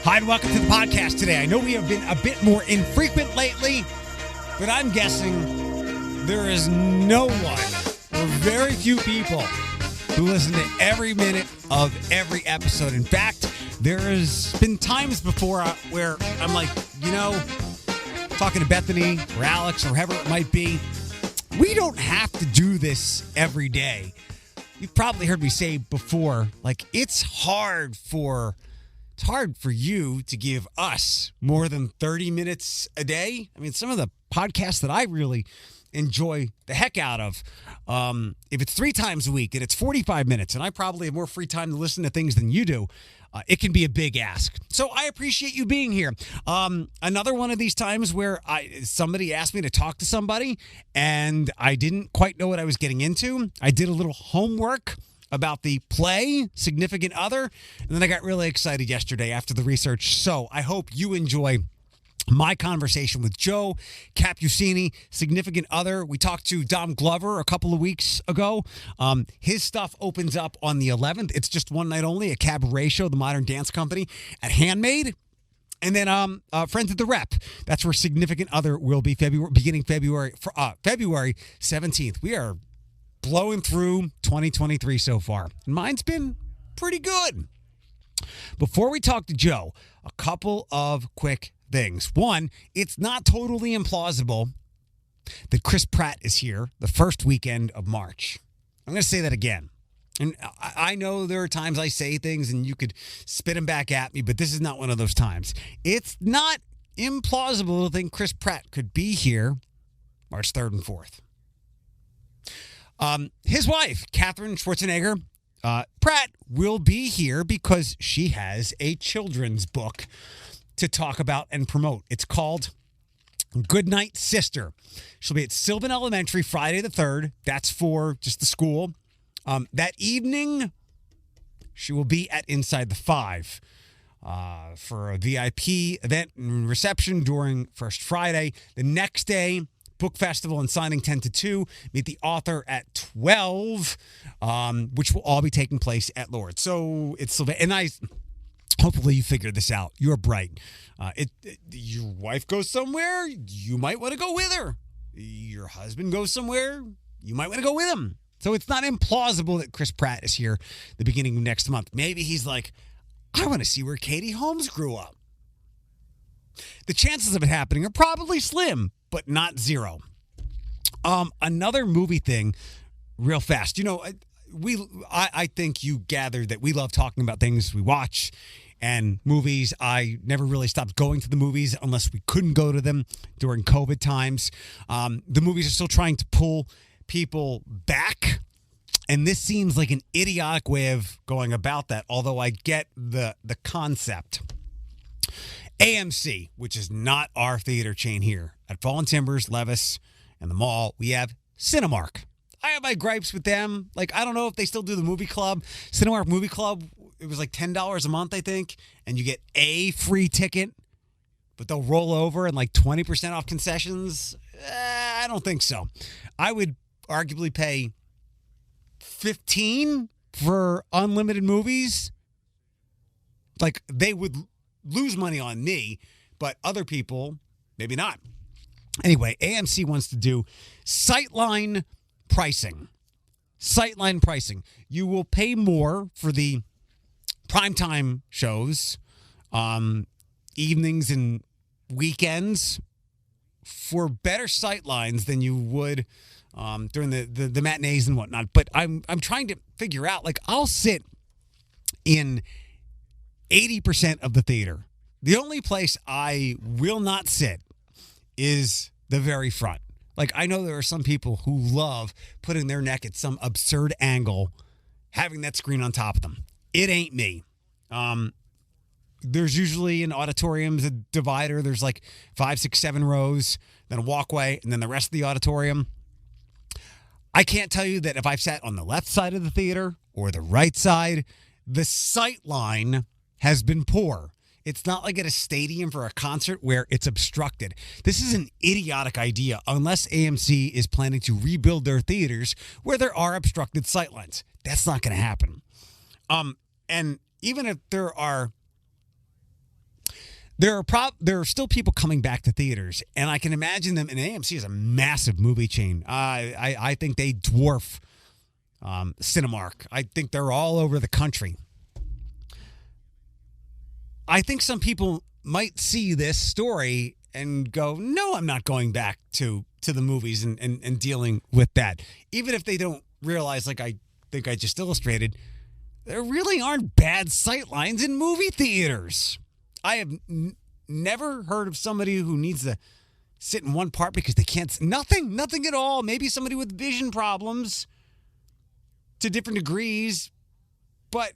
Hi, and welcome to the podcast today. I know we have been a bit more infrequent lately, but I'm guessing there is no one or very few people who listen to every minute of every episode. In fact, there has been times before where I'm like, talking to Bethany or Alex or whoever it might be, we don't have to do this every day. You've probably heard me say before, like, it's hard for you to give us more than 30 minutes a day. I mean, some of the podcasts that I really enjoy the heck out of, if it's 3 times a week and it's 45 minutes and I probably have more free time to listen to things than you do, it can be a big ask. So I appreciate you being here. Another one of these times where somebody asked me to talk to somebody and I didn't quite know what I was getting into. I did a little homework about the play Significant Other, and then I got really excited yesterday after the research. So I hope you enjoy my conversation with Joe Capucini, Significant Other. We talked to Dom Glover a couple of weeks ago. His stuff opens up on the 11th. It's just one night only, a cabaret show, the Modern Dance Company at Handmade. And then Friends at the Rep. That's where Significant Other will be beginning February 17th. We are blowing through 2023 so far. And mine's been pretty good. Before we talk to Joe, a couple of quick things. One, it's not totally implausible that Chris Pratt is here the first weekend of March. I'm going to say that again. And I know there are times I say things and you could spit them back at me, but this is not one of those times. It's not implausible to think Chris Pratt could be here March 3rd and 4th. His wife, Catherine Schwarzenegger, Pratt, will be here because she has a children's book to talk about and promote. It's called Goodnight Sister. She'll be at Sylvan Elementary Friday the 3rd. That's for just the school. That evening, she will be at Inside the Five for a VIP event and reception during First Friday. The next day, book festival and signing 10 to 2. Meet the author at 12, which will all be taking place at Lord. So it's and hopefully you figured this out. You're bright. Your wife goes somewhere, you might want to go with her. Your husband goes somewhere, you might want to go with him. So it's not implausible that Chris Pratt is here the beginning of next month. Maybe he's like, I want to see where Katie Holmes grew up. The chances of it happening are probably slim, but not zero. Another movie thing, real fast. I think you gathered that we love talking about things we watch and movies. I never really stopped going to the movies unless we couldn't go to them during COVID times. The movies are still trying to pull people back, and this seems like an idiotic way of going about that, although I get the concept. AMC, which is not our theater chain here. At Fallen Timbers, Levis, and the mall, we have Cinemark. I have my gripes with them. Like, I don't know if they still do the movie club. Cinemark Movie Club, it was like $10 a month, I think, and you get a free ticket, but they'll roll over and like 20% off concessions. I don't think so. I would arguably pay $15 for unlimited movies. Like, they would lose money on me, but other people, maybe not. Anyway, AMC wants to do sightline pricing. Sightline pricing. You will pay more for the primetime shows, evenings and weekends, for better sightlines than you would during the matinees and whatnot. But I'm trying to figure out, like, I'll sit in 80% of the theater. The only place I will not sit is the very front. Like, I know there are some people who love putting their neck at some absurd angle, having that screen on top of them. It ain't me. There's usually in auditoriums a divider. There's like 5, 6, 7 rows, then a walkway, and then the rest of the auditorium. I can't tell you that if I've sat on the left side of the theater or the right side, the sight line has been poor. It's not like at a stadium for a concert where it's obstructed. This is an idiotic idea unless AMC is planning to rebuild their theaters where there are obstructed sightlines. That's not going to happen. And even if there are there are still people coming back to theaters, and I can imagine them. And AMC is a massive movie chain. I think they dwarf Cinemark. I think they're all over the country. I think some people might see this story and go, no, I'm not going back to the movies and dealing with that. Even if they don't realize, like I think I just illustrated, there really aren't bad sightlines in movie theaters. I have never heard of somebody who needs to sit in one part because they can't, nothing at all. Maybe somebody with vision problems to different degrees. But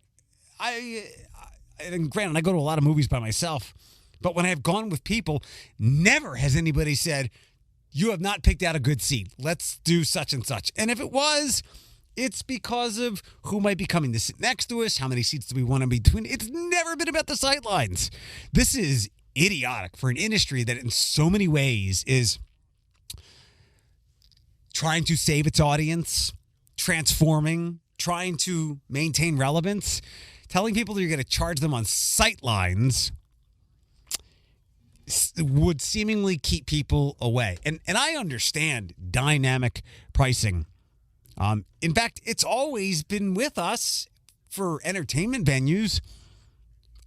and granted, I go to a lot of movies by myself, but when I've gone with people, never has anybody said, you have not picked out a good seat. Let's do such and such. And if it was, it's because of who might be coming to sit next to us, how many seats do we want in between. It's never been about the sightlines. This is idiotic for an industry that in so many ways is trying to save its audience, transforming, trying to maintain relevance. Telling people that you're going to charge them on sightlines would seemingly keep people away. And I understand dynamic pricing. In fact, it's always been with us for entertainment venues.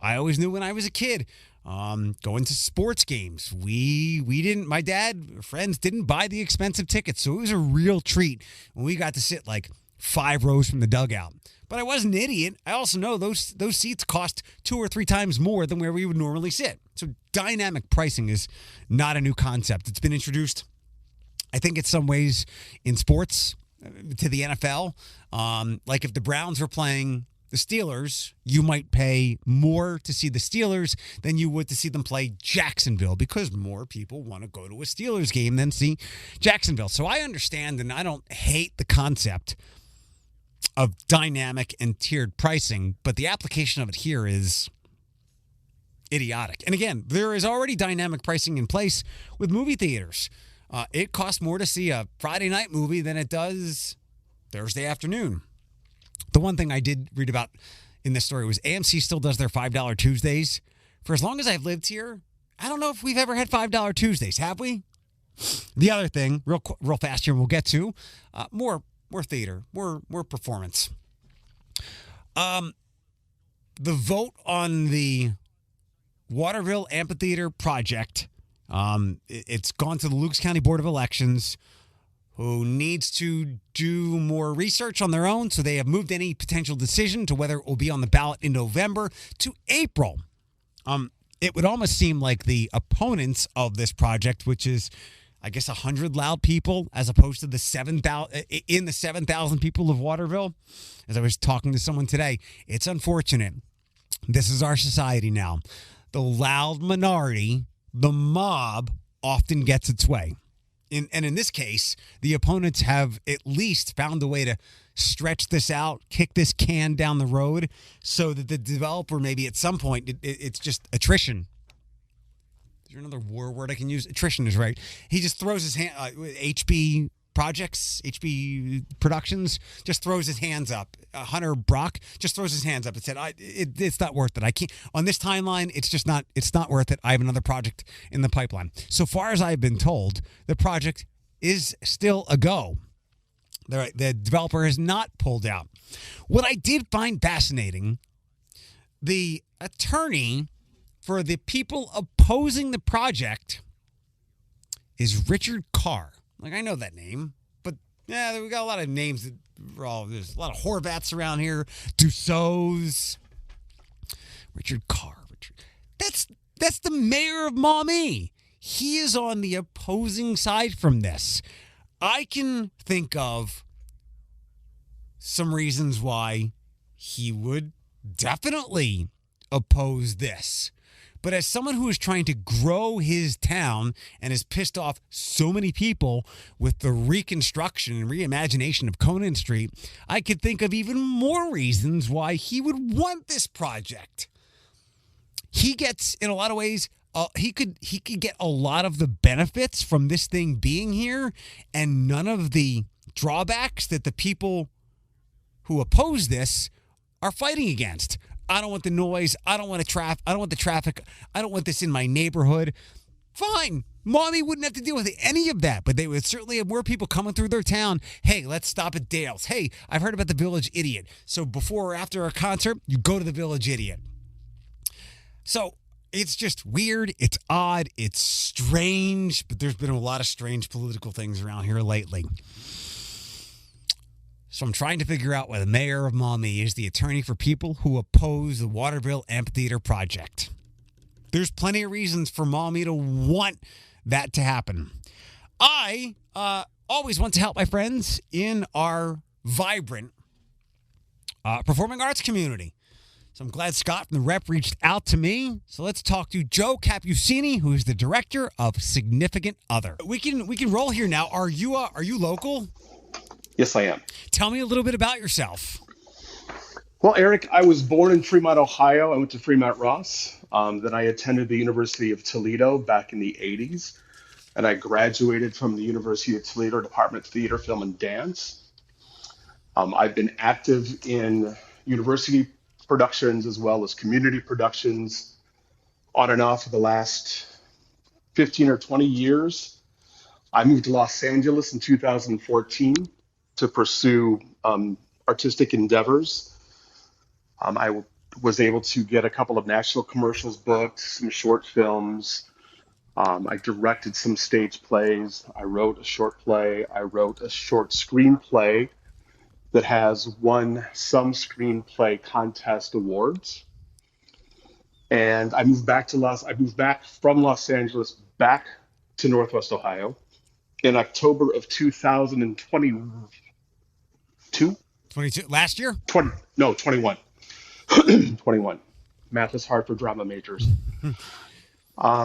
I always knew when I was a kid, going to sports games, we didn't, my dad, friends didn't buy the expensive tickets. So it was a real treat when we got to sit like 5 rows from the dugout. But I wasn't an idiot. I also know those seats cost 2 or 3 times more than where we would normally sit. So dynamic pricing is not a new concept. It's been introduced, I think, in some ways in sports to the NFL. Like if the Browns were playing the Steelers, you might pay more to see the Steelers than you would to see them play Jacksonville because more people want to go to a Steelers game than see Jacksonville. So I understand and I don't hate the concept of dynamic and tiered pricing, but the application of it here is idiotic. And again, there is already dynamic pricing in place with movie theaters. It costs more to see a Friday night movie than it does Thursday afternoon. The one thing I did read about in this story was AMC still does their $5 Tuesdays. For as long as I've lived here, I don't know if we've ever had $5 Tuesdays, have we? The other thing, real fast here, we'll get to, more theater, more performance. The vote on the Waterville Amphitheater project, it's gone to the Lukes County Board of Elections, who needs to do more research on their own. So they have moved any potential decision to whether it will be on the ballot in November to April. It would almost seem like the opponents of this project, which is, I guess, 100 loud people, as opposed to the 7,000 people of Waterville. As I was talking to someone today, it's unfortunate. This is our society now. The loud minority, the mob, often gets its way. And in this case, the opponents have at least found a way to stretch this out, kick this can down the road, so that the developer maybe at some point, it's just attrition. Is there another war word I can use? Attrition is right. He just throws his hand, HB Productions, just throws his hands up. Hunter Brock just throws his hands up and said, it's not worth it. I can't, on this timeline, it's not worth it. I have another project in the pipeline. So far as I've been told, the project is still a go. The developer has not pulled out. What I did find fascinating, the attorney for the people opposing the project is Richard Carr. Like, I know that name, but yeah, we got a lot of names that there's a lot of Horvats around here. Dussaults. Richard Carr. That's the mayor of Maumee. He is on the opposing side from this. I can think of some reasons why he would definitely oppose this. But as someone who is trying to grow his town and has pissed off so many people with the reconstruction and reimagination of Conan Street, I could think of even more reasons why he would want this project. He gets, in a lot of ways, he could get a lot of the benefits from this thing being here and none of the drawbacks that the people who oppose this are fighting against. I don't want the noise. I don't want I don't want the traffic. I don't want this in my neighborhood. Fine. Maumee wouldn't have to deal with any of that, but they would certainly have more people coming through their town. Hey, let's stop at Dale's. Hey, I've heard about the Village Idiot. So before or after a concert, you go to the Village Idiot. So it's just weird. It's odd. It's strange, but there's been a lot of strange political things around here lately. So I'm trying to figure out why the mayor of Maumee is the attorney for people who oppose the Waterville Amphitheater project. There's plenty of reasons for Maumee to want that to happen. I always want to help my friends in our vibrant performing arts community. So I'm glad Scott from the Rep reached out to me. So let's talk to Joe Capucini, who is the director of Significant Other. We can roll here now. Are you local? Yes, I am. Tell me a little bit about yourself. Well, Eric, I was born in Fremont, Ohio. I went to Fremont Ross. Then I attended the University of Toledo back in the 80s. And I graduated from the University of Toledo Department of Theater, Film, and Dance. I've been active in university productions as well as community productions on and off for the last 15 or 20 years. I moved to Los Angeles in 2014 to pursue artistic endeavors. I was able to get a couple of national commercials booked, some short films. I directed some stage plays. I wrote a short play. I wrote a short screenplay that has won some screenplay contest awards. And I moved back from Los Angeles back to Northwest Ohio in October of 2022. 22 last year? 21. 21. Math is hard for drama majors.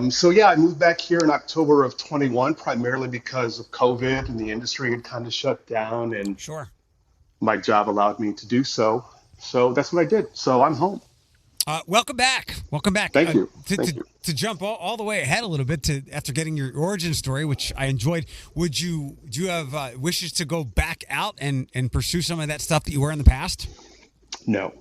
So yeah, I moved back here in October of 21, primarily because of COVID and the industry had kind of shut down, and Sure. my job allowed me to do so. So that's what I did. So I'm home. Welcome back. Welcome back. Thank you. To jump all the way ahead a little bit after getting your origin story, which I enjoyed, do you have wishes to go back out and pursue some of that stuff that you were in the past? No.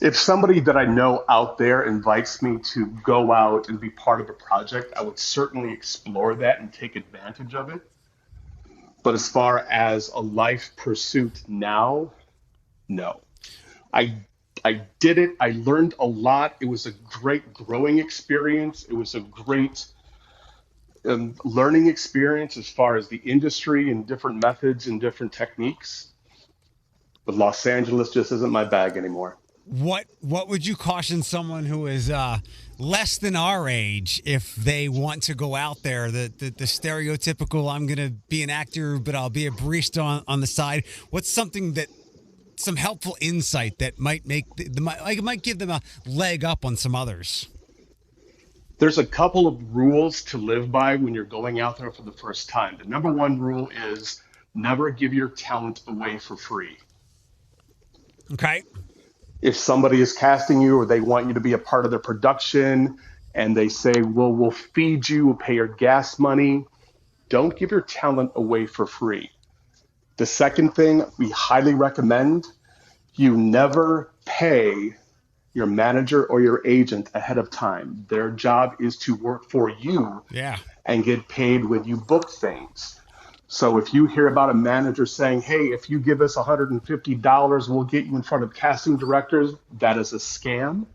If somebody that I know out there invites me to go out and be part of a project, I would certainly explore that and take advantage of it. But as far as a life pursuit now, no. I did it. I learned a lot. It was a great growing experience. It was a great learning experience as far as the industry and different methods and different techniques. But Los Angeles just isn't my bag anymore. What would you caution someone who is less than our age if they want to go out there? The stereotypical, I'm going to be an actor, but I'll be a barista on the side. What's some helpful insight that might might give them a leg up on some others? There's a couple of rules to live by when you're going out there for the first time. The number one rule is never give your talent away for free. Okay. If somebody is casting you or they want you to be a part of their production and they say, well, we'll feed you, we'll pay your gas money, don't give your talent away for free. The second thing we highly recommend, you never pay your manager or your agent ahead of time. Their job is to work for you and get paid when you book things. So if you hear about a manager saying, hey, if you give us $150, we'll get you in front of casting directors, that is a scam.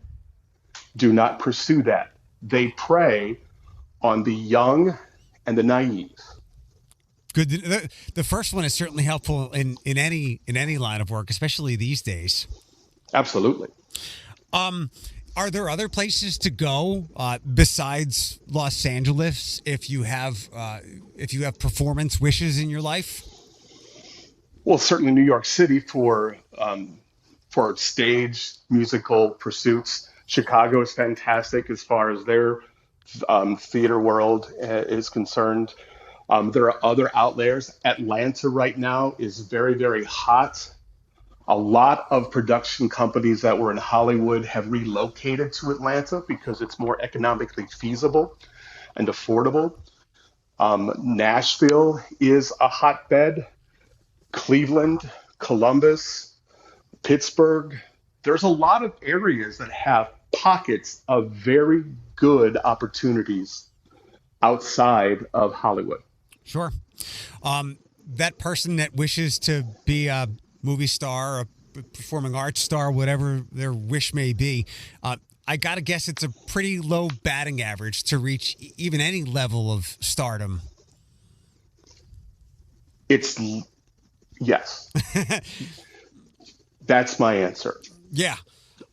Do not pursue that. They prey on the young and the naive. Good. The first one is certainly helpful in any line of work, especially these days. Absolutely. Are there other places to go besides Los Angeles if you have performance wishes in your life? Well, certainly New York City for stage musical pursuits. Chicago is fantastic as far as their theater world is concerned. There are other outliers. Atlanta right now is very, very hot. A lot of production companies that were in Hollywood have relocated to Atlanta because it's more economically feasible and affordable. Nashville is a hotbed. Cleveland, Columbus, Pittsburgh, there's a lot of areas that have pockets of very good opportunities outside of Hollywood. Sure. That person that wishes to be a movie star, a performing arts star, whatever their wish may be, I got to guess it's a pretty low batting average to reach even any level of stardom. It's yes. That's my answer. Yeah.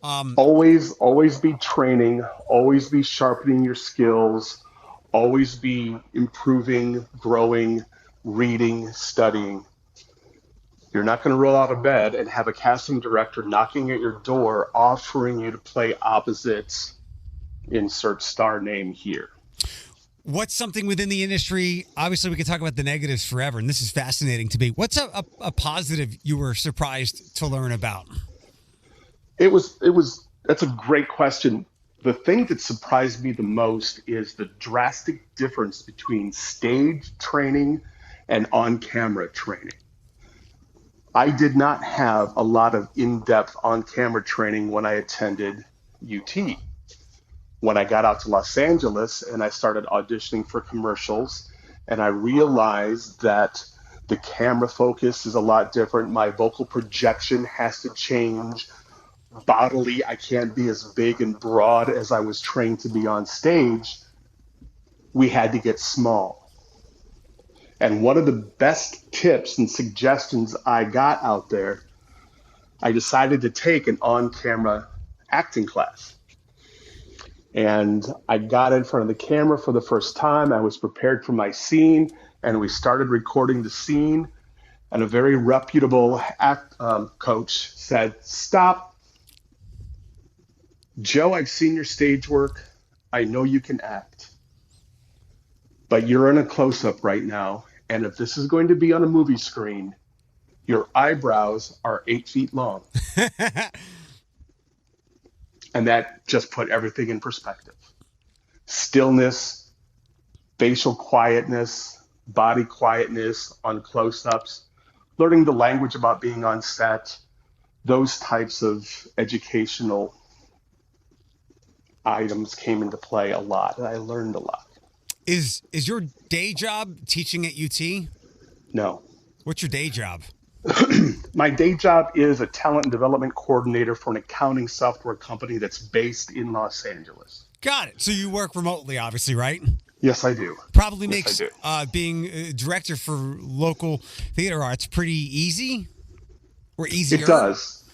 Always be training, always be sharpening your skills, always be improving, growing, reading, studying. You're not going to roll out of bed and have a casting director knocking at your door offering you to play opposites, insert star name here. What's something within the industry? Obviously, we could talk about the negatives forever, and this is fascinating to me. What's a positive you were surprised to learn about? That's a great question. The thing that surprised me the most is the drastic difference between stage training and on camera training. I did not have a lot of in-depth on-camera training when I attended UT. When I got out to Los Angeles and I started auditioning for commercials, and I realized that the camera focus is a lot different. My vocal projection has to change. Bodily, I can't be as big and broad as I was trained to be on stage. We had to get small. And one of the best tips and suggestions I got out there, I decided to take an on-camera acting class. And I got in front of the camera for the first time. I was prepared for my scene, and we started recording the scene. And a very reputable coach said, "Stop. Joe, I've seen your stage work. I know you can act. But you're in a close-up right now. And if this is going to be on a movie screen, your eyebrows are 8 feet long." And that just put everything in perspective. Stillness, facial quietness, body quietness on close-ups, learning the language about being on set, those types of educational items came into play a lot, and I learned a lot. Is your day job teaching at UT? No. What's your day job? My day job is a talent and development coordinator for an accounting software company that's based in Los Angeles. Got it. So you work remotely, obviously, right? Yes, I do. Probably Yes, makes being a director for local theater arts pretty easy, or easier. It does.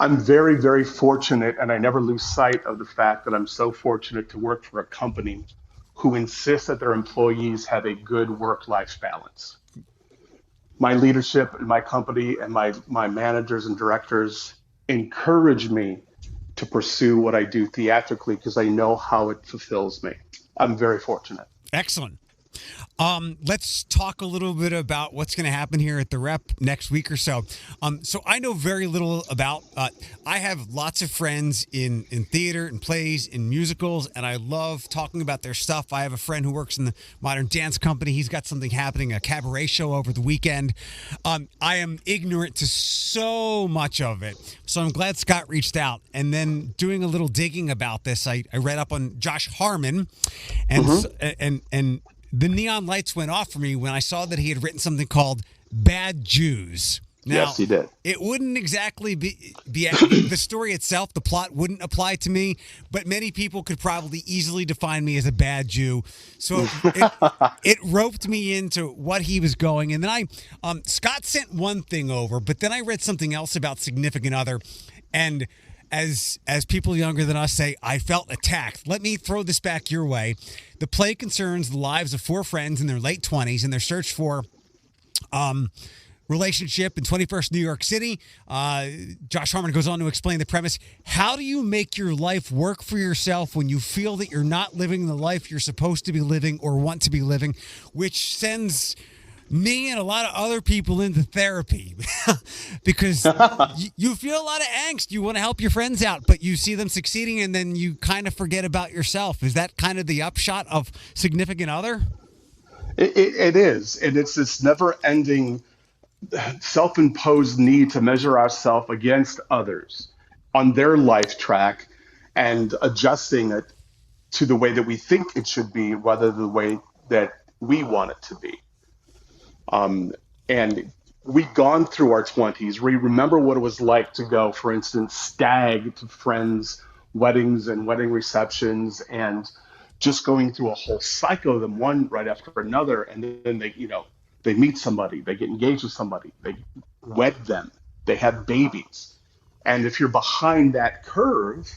I'm very, very fortunate, and I never lose sight of the fact that I'm so fortunate to work for a company who insists that their employees have a good work-life balance. My leadership in my company and my managers and directors encourage me to pursue what I do theatrically because I know how it fulfills me. I'm very fortunate. Excellent. Let's talk a little bit about what's going to happen here at the Rep next week or so. So I know very little about, I have lots of friends in theater and plays and musicals, and I love talking about their stuff. I have a friend who works in the modern dance company. He's got something happening, a cabaret show over the weekend. I am ignorant to so much of it. So I'm glad Scott reached out. And then doing a little digging about this, I read up on Josh Harmon, and the neon lights went off for me when I saw that he had written something called Bad Jews. Now, Yes, he did. it wouldn't exactly be the story itself, the plot wouldn't apply to me, but many people could probably easily define me as a bad Jew. So it roped me into what he was going. And then Scott sent one thing over, but then I read something else about Significant Other. And as people younger than us say, I felt attacked. Let me throw this back your way. The play concerns the lives of four friends in their late 20s and their search for relationship in 21st New York City. Josh Harmon goes on to explain the premise. How do you make your life work for yourself when you feel that you're not living the life you're supposed to be living or want to be living, which sends me and a lot of other people into therapy because you feel a lot of angst. You want to help your friends out, but you see them succeeding and then you kind of forget about yourself. Is that kind of the upshot of Significant Other? It is. And it's this never ending self-imposed need to measure ourselves against others. on their life track and adjusting it to the way that we think it should be rather than the way that we want it to be. Um, and we've gone through our 20s. We remember what it was like to go, for instance, stag to friends' weddings and wedding receptions and just going through a whole cycle of them, one right after another. And then they meet somebody, they get engaged with somebody, they wed them, they have babies. And if you're behind that curve,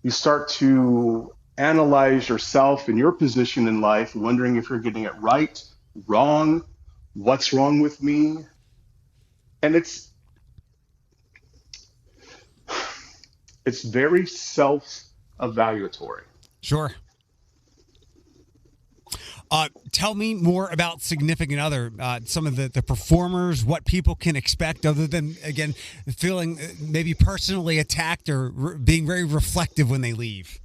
you start to analyze yourself and your position in life, wondering if you're getting it right, wrong, what's wrong with me. And it's very self-evaluatory. Sure. Tell me more about Significant Other, some of the performers, what people can expect other than, again, feeling maybe personally attacked or being very reflective when they leave.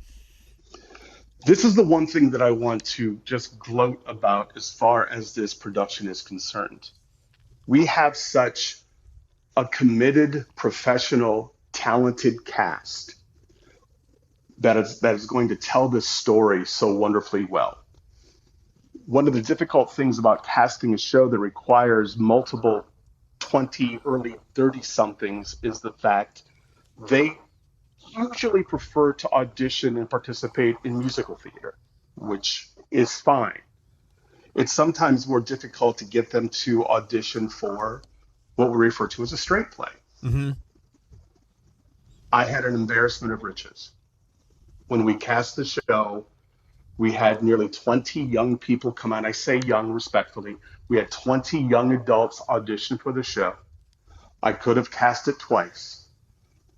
This is the one thing that I want to just gloat about as far as this production is concerned. We have such a committed, professional, talented cast that is going to tell this story so wonderfully well. One of the difficult things about casting a show that requires multiple 20, early 30 somethings is the fact they usually prefer to audition and participate in musical theater, which is fine. It's sometimes more difficult to get them to audition for what we refer to as a straight play. Mm-hmm. I had an embarrassment of riches. When we cast the show, we had nearly 20 young people come out. I say young respectfully. We had 20 young adults audition for the show. I could have cast it twice.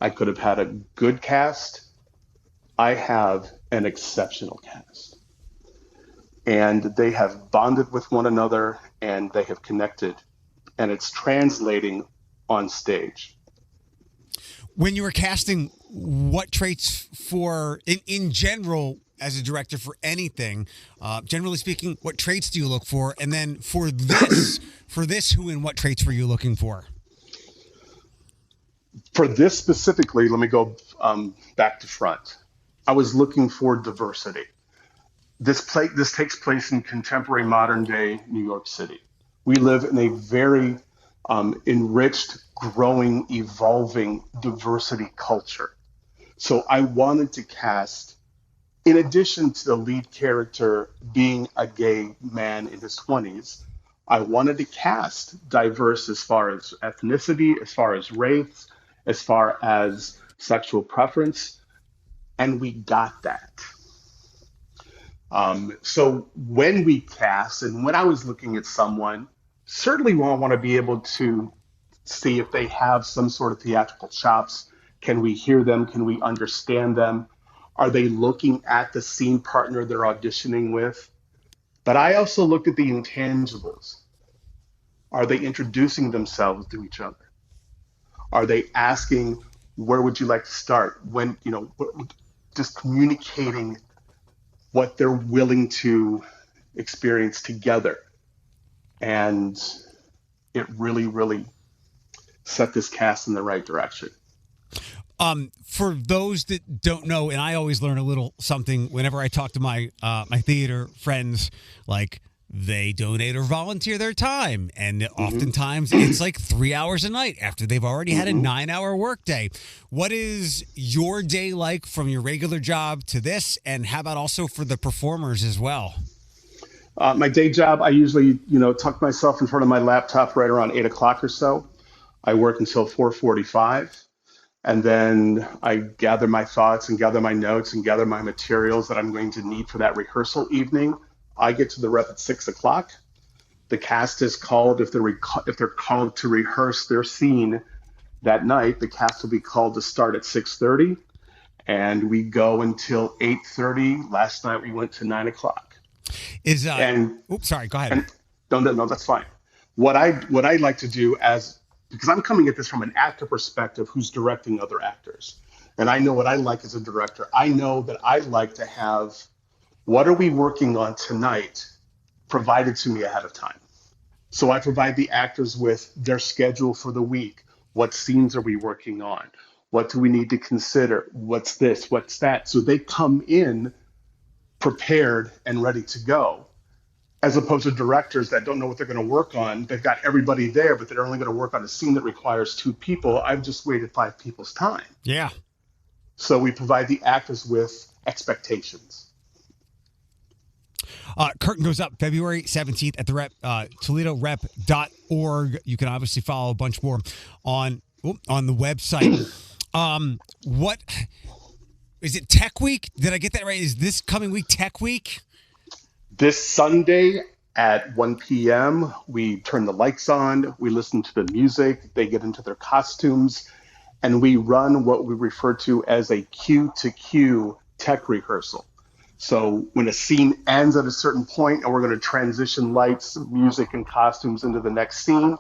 I could have had a good cast. I have an exceptional cast. And they have bonded with one another and they have connected. And it's translating on stage. When you were casting, what traits in general, as a director for anything, generally speaking, what traits do you look for? And then for this, who and what traits were you looking for? For this specifically, let me go back to front. I was looking for diversity. This takes place in contemporary modern day New York City. We live in a very enriched, growing, evolving diversity culture. So I wanted to cast, in addition to the lead character being a gay man in his 20s, I wanted to cast diverse as far as ethnicity, as far as race, as far as sexual preference, and we got that. So when we cast and when I was looking at someone, certainly I want to be able to see if they have some sort of theatrical chops. Can we hear them? Can we understand them? Are they looking at the scene partner they're auditioning with? But I also looked at the intangibles. Are they introducing themselves to each other? Are they asking, where would you like to start? When, just communicating what they're willing to experience together. And it really, really set this cast in the right direction. For those that don't know, and I always learn a little something whenever I talk to my theater friends, like they donate or volunteer their time. And oftentimes it's like 3 hours a night after they've already had a 9-hour workday. What is your day like from your regular job to this? And how about also for the performers as well? My day job, I usually, tuck myself in front of my laptop right around 8 o'clock or so. I work until 4:45. And then I gather my thoughts and gather my notes and gather my materials that I'm going to need for that rehearsal evening. I get to the rep at 6 o'clock. The cast is called, if they're called to rehearse their scene that night, the cast will be called to start at 6:30. And we go until 8:30. Last night we went to 9 o'clock. Sorry, go ahead. No, that's fine. What I like to do because I'm coming at this from an actor perspective who's directing other actors. And I know what I like as a director. I know that I like to have, what are we working on tonight, provided to me ahead of time. So I provide the actors with their schedule for the week. What scenes are we working on? What do we need to consider? What's this? What's that? So they come in prepared and ready to go, as opposed to directors that don't know what they're going to work on. They've got everybody there, but they're only going to work on a scene that requires 2 people. I've just wasted 5 people's time. Yeah. So we provide the actors with expectations. Curtain goes up February 17th at the ToledoRep.org. You can obviously follow a bunch more on the website. What is it? Tech Week? Did I get that right? Is this coming week Tech Week? This Sunday at 1 p.m., we turn the lights on, we listen to the music, they get into their costumes, and we run what we refer to as a cue to cue tech rehearsal. So when a scene ends at a certain point and we're going to transition lights, music, and costumes into the next scene,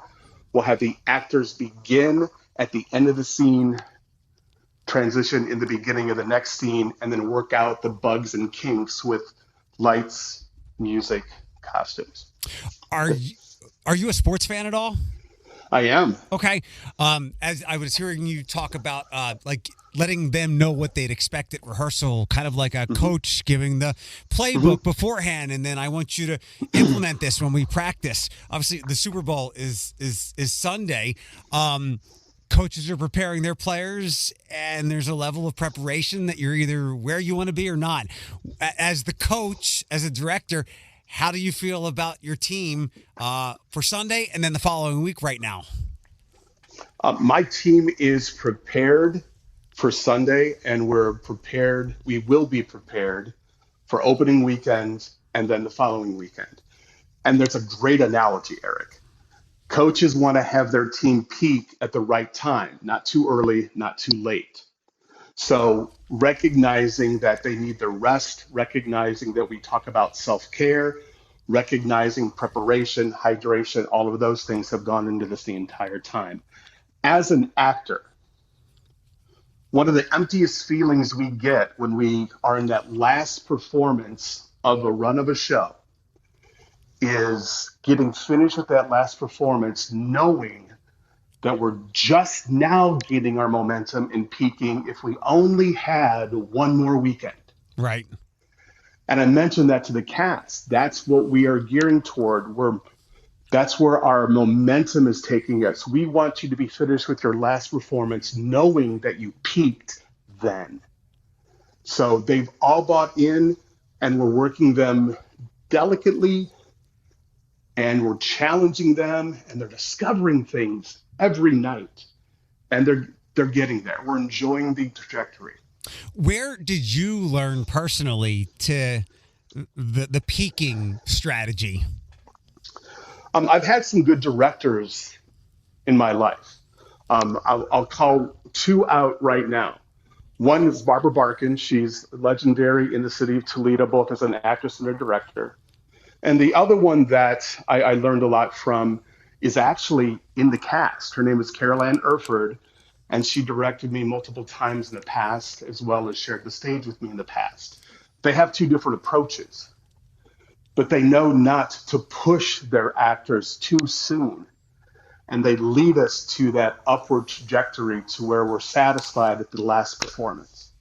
we'll have the actors begin at the end of the scene, transition in the beginning of the next scene, and then work out the bugs and kinks with lights, music, costumes. Are you a sports fan at all? I am. Okay. As I was hearing you talk about, like letting them know what they'd expect at rehearsal, kind of like a coach giving the playbook beforehand, and then I want you to implement this when we practice. Obviously, the Super Bowl is Sunday. Coaches are preparing their players, and there's a level of preparation that you're either where you want to be or not. As the coach, as a director, how do you feel about your team for Sunday and then the following week right now? My team is prepared for Sunday, and we will be prepared for opening weekend and then the following weekend. And there's a great analogy, Eric. Coaches want to have their team peak at the right time, not too early, not too late. So recognizing that they need their rest, recognizing that we talk about self-care, recognizing preparation, hydration, all of those things have gone into this the entire time. As an actor, one of the emptiest feelings we get when we are in that last performance of a run of a show is getting finished with that last performance, knowing that we're just now getting our momentum and peaking if we only had one more weekend. Right. And I mentioned that to the cast. That's what we are gearing toward. That's where our momentum is taking us. We want you to be finished with your last performance knowing that you peaked then. So they've all bought in, and we're working them delicately, and we're challenging them, and they're discovering things every night, and they're getting there. We're enjoying the trajectory. Where did you learn personally to the peaking strategy? I've had some good directors in my life. I'll call 2 out right now. One is Barbara Barkin. She's legendary in the city of Toledo, both as an actress and a director. And the other one that I learned a lot from is actually in the cast. Her name is Carol Ann Erford, and she directed me multiple times in the past, as well as shared the stage with me in the past. They have 2 different approaches, but they know not to push their actors too soon. And they lead us to that upward trajectory to where we're satisfied at the last performance.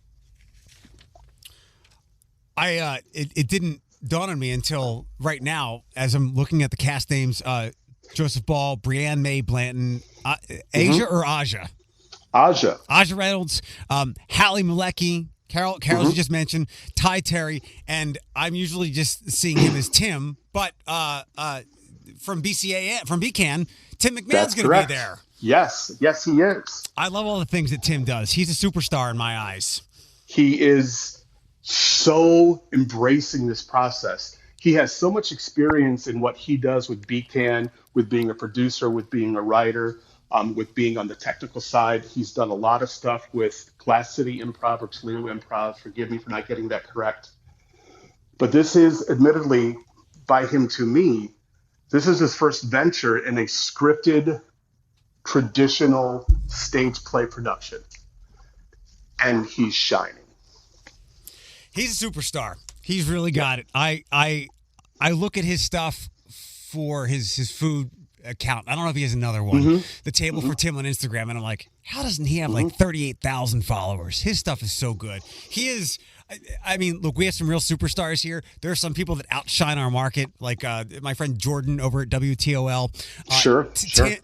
It didn't dawn on me until right now as I'm looking at the cast names: Joseph Ball, Brianne May Blanton, Asia or Aja? Aja Reynolds, Hallie Malecki, Carol you just mentioned, Ty Terry, and I'm usually just seeing him as Tim, but from BCAN, Tim McMahon's going to be there. Yes, he is. I love all the things that Tim does. He's a superstar in my eyes. He is so embracing this process. He has so much experience in what he does with BCAN, with being a producer, with being a writer, with being on the technical side. He's done a lot of stuff with Glass City Improv or Toledo Improv. Forgive me for not getting that correct. But this is, admittedly, by him to me, this is his first venture in a scripted, traditional stage play production. And he's shining. He's a superstar. He's really got it. I look at his stuff for his food account. I don't know if he has another one. The Table for Tim on Instagram. And I'm like, how doesn't he have like 38,000 followers? His stuff is so good. He is. I mean, look, we have some real superstars here. There are some people that outshine our market, like my friend Jordan over at WTOL. Sure.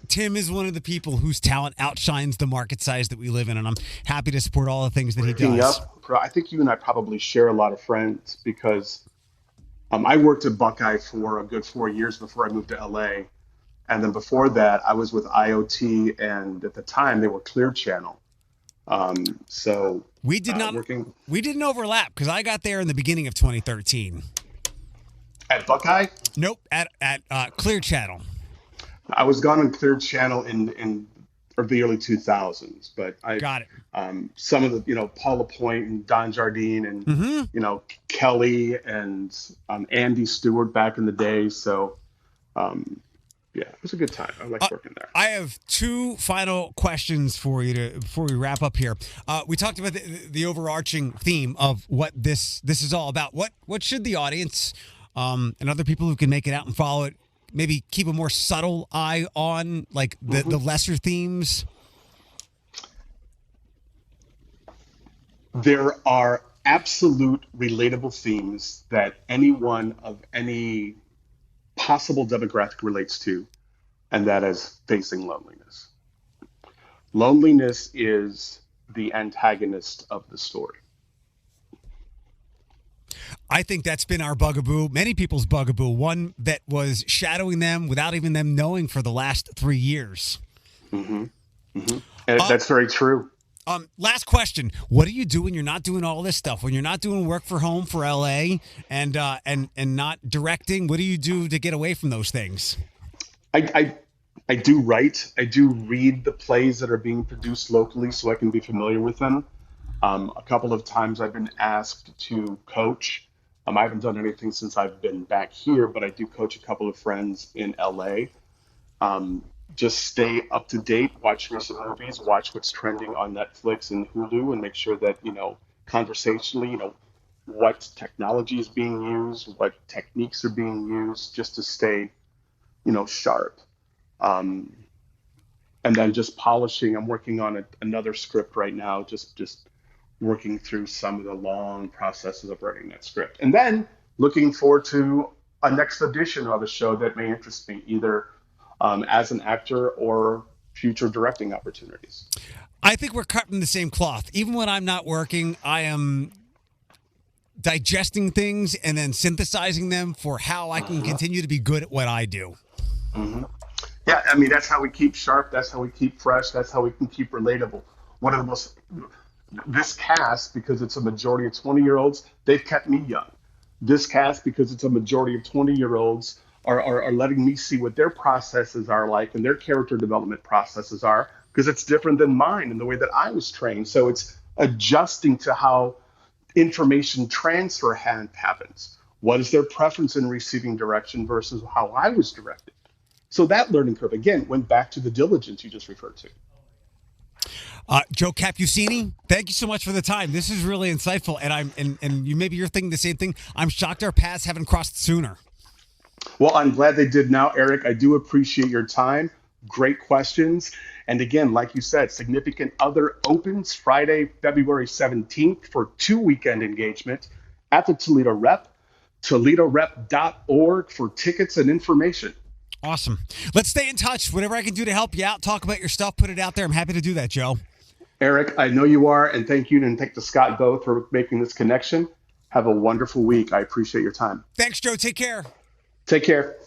Tim is one of the people whose talent outshines the market size that we live in, and I'm happy to support all the things that he does. I think you and I probably share a lot of friends because I worked at Buckeye for a good 4 years before I moved to LA. And then before that, I was with IoT, and at the time, they were Clear Channel. So we didn't overlap because I got there in the beginning of 2013. At Buckeye? Nope, at Clear Channel. I was gone on Clear Channel in the early 2000s, but I got it. Some of the, Paula Point and Don Jardine and, Kelly and Andy Stewart back in the day. So, yeah, it was a good time. I liked working there. I have two final questions for you before we wrap up here. We talked about the overarching theme of what this is all about. What should the audience and other people who can make it out and follow it maybe keep a more subtle eye on, like the lesser themes? There are absolute relatable themes that anyone of any possible demographic relates to, and that is facing loneliness. Loneliness is the antagonist of the story. I think that's been our bugaboo, many people's bugaboo, one that was shadowing them without even them knowing for the last 3 years. And that's very true. Last question. What do you do when you're not doing all this stuff? When you're not doing work for home for LA and not directing, what do you do to get away from those things? I do write. I do read the plays that are being produced locally so I can be familiar with them. A couple of times I've been asked to coach. I haven't done anything since I've been back here, but I do coach a couple of friends in LA. Just stay up to date, watch recent movies, watch what's trending on Netflix and Hulu, and make sure that, conversationally, what technology is being used, what techniques are being used, just to stay, sharp. And then just polishing. I'm working on another script right now, just working through some of the long processes of writing that script. And then looking forward to a next edition of a show that may interest me, either as an actor or future directing opportunities. I think we're cut from the same cloth. Even when I'm not working, I am digesting things and then synthesizing them for how I can continue to be good at what I do. Yeah, I mean, that's how we keep sharp. That's how we keep fresh. That's how we can keep relatable. One of the most, this cast, because it's a majority of 20-year-olds, they've kept me young. This cast, because it's a majority of 20-year-olds, are letting me see what their processes are like and their character development processes are, because it's different than mine and the way that I was trained. So it's adjusting to how information transfer happens. What is their preference in receiving direction versus how I was directed? So that learning curve, again, went back to the diligence you just referred to. Joe Capucini, thank you so much for the time. This is really insightful, and maybe you're thinking the same thing. I'm shocked our paths haven't crossed sooner. Well, I'm glad they did now, Eric. I do appreciate your time. Great questions. And again, like you said, Significant Other opens Friday, February 17th for 2 weekend engagement at the Toledo Rep, toledorep.org for tickets and information. Awesome. Let's stay in touch. Whatever I can do to help you out, talk about your stuff, put it out there. I'm happy to do that, Joe. Eric, I know you are, and thank you, and thank to Scott both for making this connection. Have a wonderful week. I appreciate your time. Thanks, Joe. Take care. Take care.